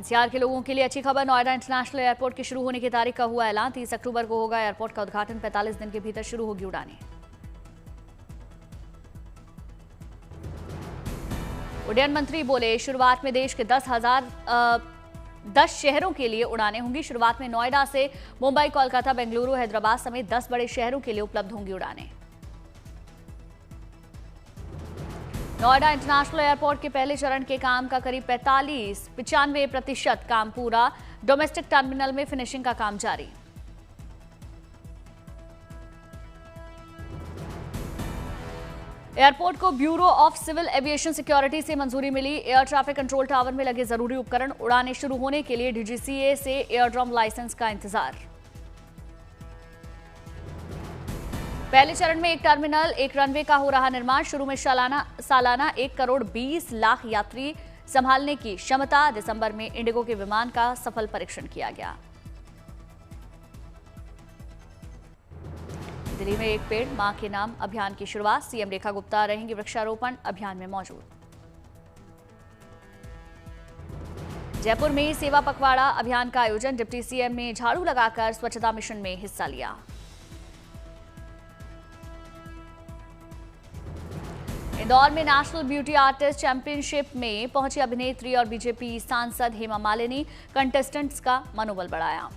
NCR के लोगों के लिए अच्छी खबर, नोएडा इंटरनेशनल एयरपोर्ट के शुरू होने की तारीख का हुआ ऐलान। 30 अक्टूबर को होगा एयरपोर्ट का उद्घाटन। 45 दिन के भीतर शुरू होगी उड़ानें। उड्डयन मंत्री बोले, शुरुआत में देश के 10 शहरों के लिए उड़ानें होंगी। शुरुआत में नोएडा से मुंबई, कोलकाता, बेंगलुरु, हैदराबाद समेत 10 बड़े शहरों के लिए उपलब्ध होंगी उड़ानें। नोएडा इंटरनेशनल एयरपोर्ट के पहले चरण के काम का करीब 95% काम पूरा। डोमेस्टिक टर्मिनल में फिनिशिंग का काम जारी। एयरपोर्ट को bureau of civil aviation security से मंजूरी मिली। एयर ट्रैफिक कंट्रोल टावर में लगे जरूरी उपकरण। उड़ानें शुरू होने के लिए डीजीसीए से एयरड्रॉम लाइसेंस का इंतजार। पहले चरण में एक टर्मिनल, एक रनवे का हो रहा निर्माण। शुरू में सालाना 1 करोड़ 20 लाख यात्री संभालने की क्षमता। दिसंबर में इंडिगो के विमान का सफल परीक्षण किया गया। दिल्ली में एक पेड़ मां के नाम अभियान की शुरुआत। सीएम रेखा गुप्ता रहेंगी वृक्षारोपण अभियान में मौजूद। जयपुर में सेवा पखवाड़ा अभियान का आयोजन। डिप्टी सीएम ने झाड़ू लगाकर स्वच्छता मिशन में हिस्सा लिया। इंदौर में नेशनल ब्यूटी आर्टिस्ट चैंपियनशिप में पहुंची अभिनेत्री और बीजेपी सांसद हेमा मालिनी। कंटेस्टेंट्स का मनोबल बढ़ाया।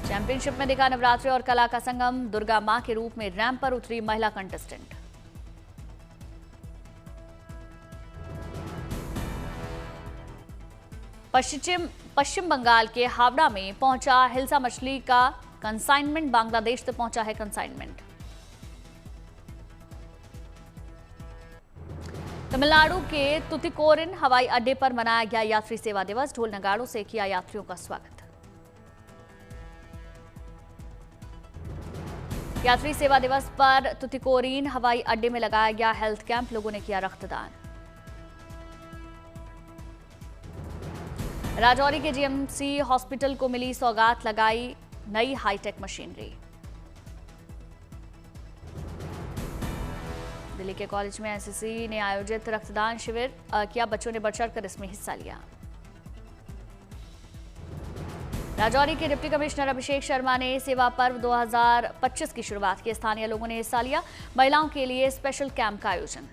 चैंपियनशिप में दिखा नवरात्रि और कला का संगम। दुर्गा मां के रूप में रैंप पर उतरी महिला कंटेस्टेंट। पश्चिम बंगाल के हावड़ा में पहुंचा हिल्सा मछली का कंसाइनमेंट। बांग्लादेश से पहुंचा है कंसाइनमेंट। तमिलनाडु के तुतिकोरिन हवाई अड्डे पर मनाया गया यात्री सेवा दिवस। ढोल नगाड़ों से किया यात्रियों का स्वागत। यात्री सेवा दिवस पर तुतिकोरिन हवाई अड्डे में लगाया गया हेल्थ कैंप। लोगों ने किया रक्तदान। राजौरी के जीएमसी हॉस्पिटल को मिली सौगात, लगाई नई हाईटेक मशीनरी। दिल्ली के कॉलेज में एनसीसी ने आयोजित रक्तदान शिविर किया। बच्चों ने बढ़ चढ़कर इसमें हिस्सा लिया। राजौरी के डिप्टी कमिश्नर अभिषेक शर्मा ने सेवा पर्व 2025 की शुरुआत की। स्थानीय लोगों ने हिस्सा लिया। महिलाओं के लिए स्पेशल कैंप का आयोजन।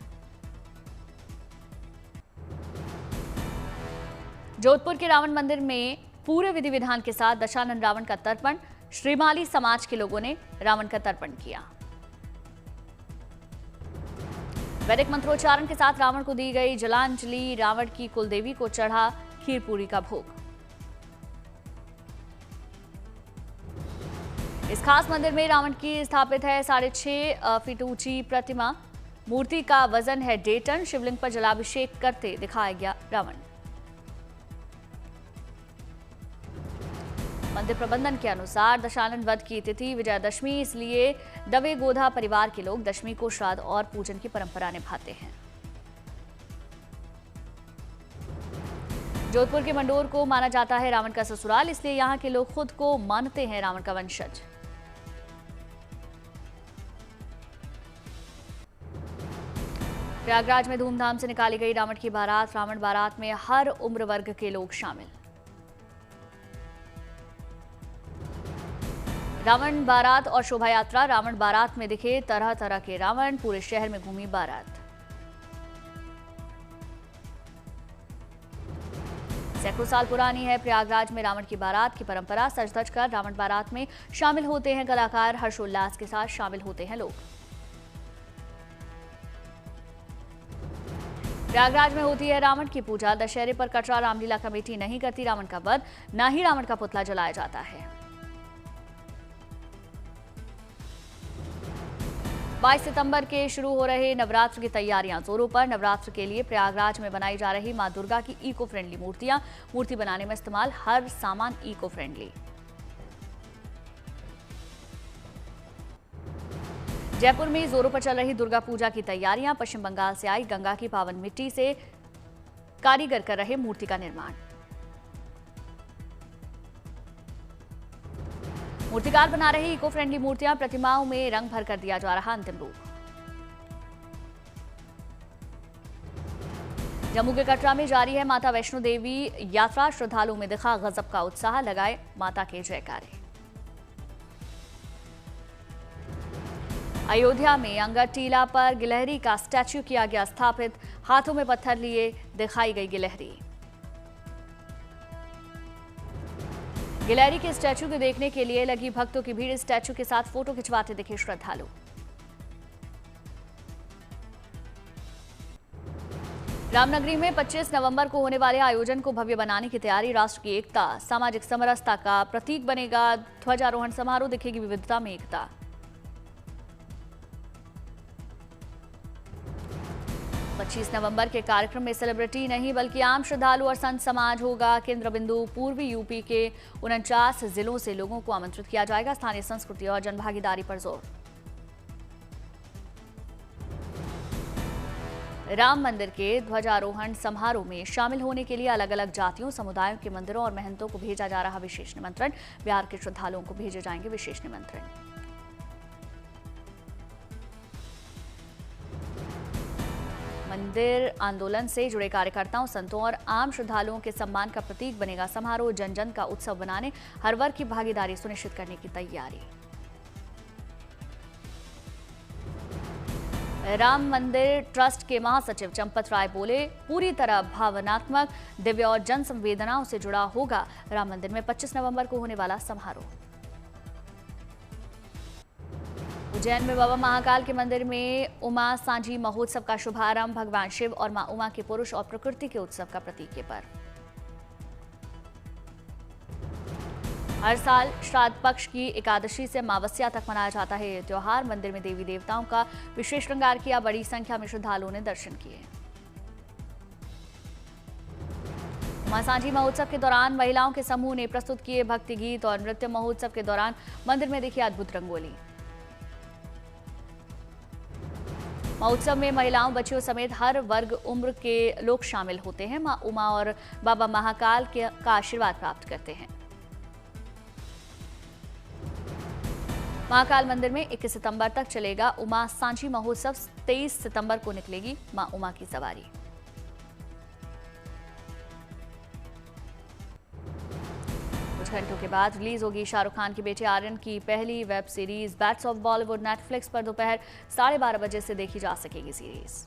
जोधपुर के रावण मंदिर में पूरे विधि विधान के साथ दशानन रावण का तर्पण। श्रीमाली समाज के लोगों ने रावण का तर्पण किया। वैदिक मंत्रोच्चारण के साथ रावण को दी गई जलांजलि। रावण की कुलदेवी को चढ़ा खीर पूरी का भोग। इस खास मंदिर में रावण की स्थापित है 6.5 फीट ऊंची प्रतिमा। मूर्ति का वजन है 1.5 टन। शिवलिंग पर जलाभिषेक करते दिखाया गया रावण। मंदिर प्रबंधन के अनुसार दशानन वध की तिथि विजयादशमी, इसलिए दवे गोधा परिवार के लोग दशमी को श्राद्ध और पूजन की परंपरा निभाते हैं। जोधपुर के मंडोर को माना जाता है रावण का ससुराल, इसलिए यहां के लोग खुद को मानते हैं रावण का वंशज। प्रयागराज में धूमधाम से निकाली गई रावण की बारात। रावण बारात में हर उम्र वर्ग के लोग शामिल। रावण बारात और शोभा यात्रा। रावण बारात में दिखे तरह तरह के रावण। पूरे शहर में घूमी बारात। सैकड़ों साल पुरानी है प्रयागराज में रावण की बारात की परंपरा। सज धज कर रावण बारात में शामिल होते हैं कलाकार। हर्षोल्लास के साथ शामिल होते हैं लोग। प्रयागराज में होती है रावण की पूजा। दशहरे पर कटरा रामलीला कमेटी नहीं करती रावण का वध, न ही रावण का पुतला जलाया जाता है। 22 सितंबर के शुरू हो रहे नवरात्र की तैयारियां जोरों पर। नवरात्र के लिए प्रयागराज में बनाई जा रही मां दुर्गा की इको फ्रेंडली मूर्तियां। मूर्ति बनाने में इस्तेमाल हर सामान इको फ्रेंडली। जयपुर में जोरों पर चल रही दुर्गा पूजा की तैयारियां। पश्चिम बंगाल से आई गंगा की पावन मिट्टी से कारीगर कर रहे मूर्ति का निर्माण। मूर्तिकार बना रही इको फ्रेंडली मूर्तियां। प्रतिमाओं में रंग भर कर दिया जा रहा अंतिम रूप। जम्मू के कटरा में जारी है माता वैष्णो देवी यात्रा। श्रद्धालुओं में दिखा गजब का उत्साह, लगाए माता के जयकारे। अयोध्या में अंगद टीला पर गिलहरी का स्टैच्यू किया गया स्थापित, हाथों में पत्थर लिए दिखाई गई गिलहरी। गिलहरी के स्टैच्यू को देखने के लिए लगी भक्तों की भीड़, स्टैच्यू के साथ फोटो खिंचवाते दिखे श्रद्धालु। रामनगरी में 25 नवंबर को होने वाले आयोजन को भव्य बनाने की तैयारी। राष्ट्र की एकता, सामाजिक समरसता का प्रतीक बनेगा ध्वजारोहण समारोह, दिखेगी विविधता में एकता। 25 नवंबर के कार्यक्रम में सेलिब्रिटी नहीं बल्कि आम श्रद्धालु और संत समाज होगा केंद्र बिंदु। पूर्वी यूपी के 49 जिलों से लोगों को आमंत्रित किया जाएगा, स्थानीय संस्कृति और जनभागीदारी पर जोर। राम मंदिर के ध्वजारोहण समारोह में शामिल होने के लिए अलग अलग जातियों, समुदायों के मंदिरों और महंतों को भेजा जा रहा विशेष निमंत्रण। बिहार के श्रद्धालुओं को भेजे जाएंगे विशेष निमंत्रण। मंदिर आंदोलन से जुड़े कार्यकर्ताओं, संतों और आम श्रद्धालुओं के सम्मान का प्रतीक बनेगा समारोह। जन जन का उत्सव बनाने, हर वर्ग की भागीदारी सुनिश्चित करने की तैयारी। राम मंदिर ट्रस्ट के महासचिव चंपत राय बोले, पूरी तरह भावनात्मक, दिव्य और जन संवेदनाओं से जुड़ा होगा राम मंदिर में 25 नवंबर को होने वाला समारोह। उज्जैन में बाबा महाकाल के मंदिर में उमा सांझी महोत्सव का शुभारंभ। भगवान शिव और मां उमा के पुरुष और प्रकृति के उत्सव का प्रतीक है पर्व। हर साल श्राद्ध पक्ष की एकादशी से अमावस्या तक मनाया जाता है ये त्योहार। मंदिर में देवी देवताओं का विशेष श्रृंगार किया, बड़ी संख्या में श्रद्धालुओं ने दर्शन किए। उमा सांझी महोत्सव के दौरान महिलाओं के समूह ने प्रस्तुत किए भक्ति गीत और नृत्य। महोत्सव के दौरान मंदिर में देखी अद्भुत रंगोली। महोत्सव में महिलाओं, बच्चियों समेत हर वर्ग उम्र के लोग शामिल होते हैं। मां उमा और बाबा महाकाल का आशीर्वाद प्राप्त करते हैं। महाकाल मंदिर में 21 सितंबर तक चलेगा उमा सांझी महोत्सव। 23 सितंबर को निकलेगी मां उमा की सवारी। कुछ घंटों के बाद रिलीज होगी शाहरुख खान के बेटे आर्यन की पहली web series bats of Bollywood. Netflix पर दोपहर 12:30 बजे से देखी जा सकेगी सीरीज।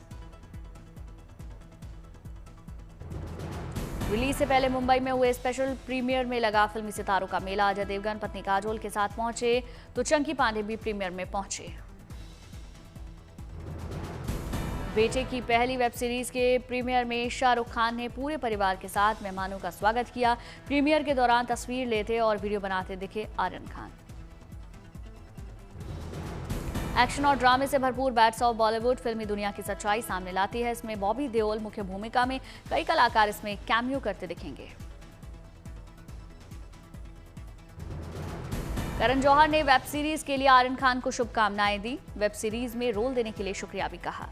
रिलीज से पहले मुंबई में हुए स्पेशल प्रीमियर में लगा फिल्मी सितारों का मेला। अजय देवगन पत्नी काजोल के साथ पहुंचे तो चंकी पांडे भी प्रीमियर में पहुंचे। बेटे की पहली वेब सीरीज के प्रीमियर में शाहरुख खान ने पूरे परिवार के साथ मेहमानों का स्वागत किया। प्रीमियर के दौरान तस्वीर लेते और वीडियो बनाते दिखे आर्यन खान। एक्शन और ड्रामे से भरपूर बैट्स ऑफ बॉलीवुड फिल्मी दुनिया की सच्चाई सामने लाती है। इसमें बॉबी देओल मुख्य भूमिका में, कई कलाकार इसमें कैमियो करते दिखेंगे। करण जौहर ने वेब सीरीज के लिए आर्यन खान को शुभकामनाएं दी। वेब सीरीज में रोल देने के लिए शुक्रिया भी कहा।